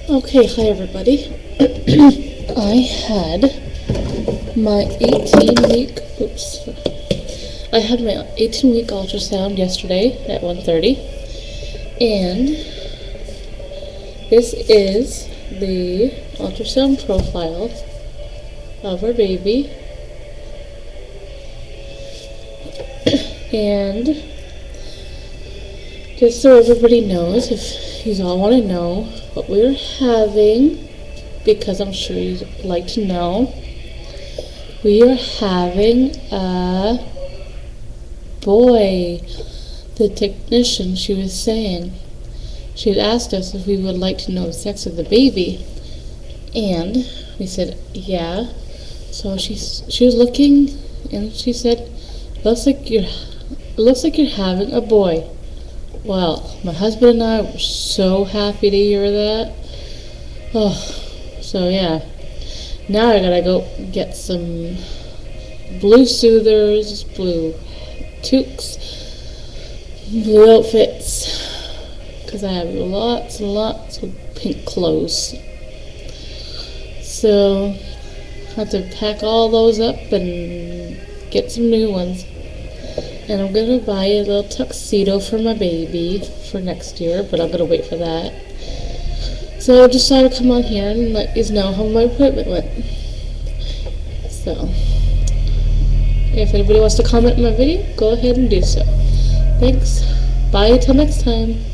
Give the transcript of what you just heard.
Okay, hi everybody. I had my 18-week, I had my 18-week ultrasound yesterday at 1:30, and this is the ultrasound profile of our baby. And just so everybody knows, if you all want to know what we're having, because I'm sure you'd like to know, we are having a boy. The technician, she was saying, she had asked us if we would like to know the sex of the baby, and we said yeah. So she was looking, and she said, looks like you're having a boy. Well, my husband and I were so happy to hear that. Oh, so yeah. Now I gotta go get some blue soothers, blue toques, blue outfits, because I have lots and lots of pink clothes. So I have to pack all those up and get some new ones. And I'm going to buy a little tuxedo for my baby for next year, but I'm going to wait for that. So I decided to come on here and let you know how my appointment went. So, if anybody wants to comment on my video, go ahead and do so. Thanks. Bye until next time.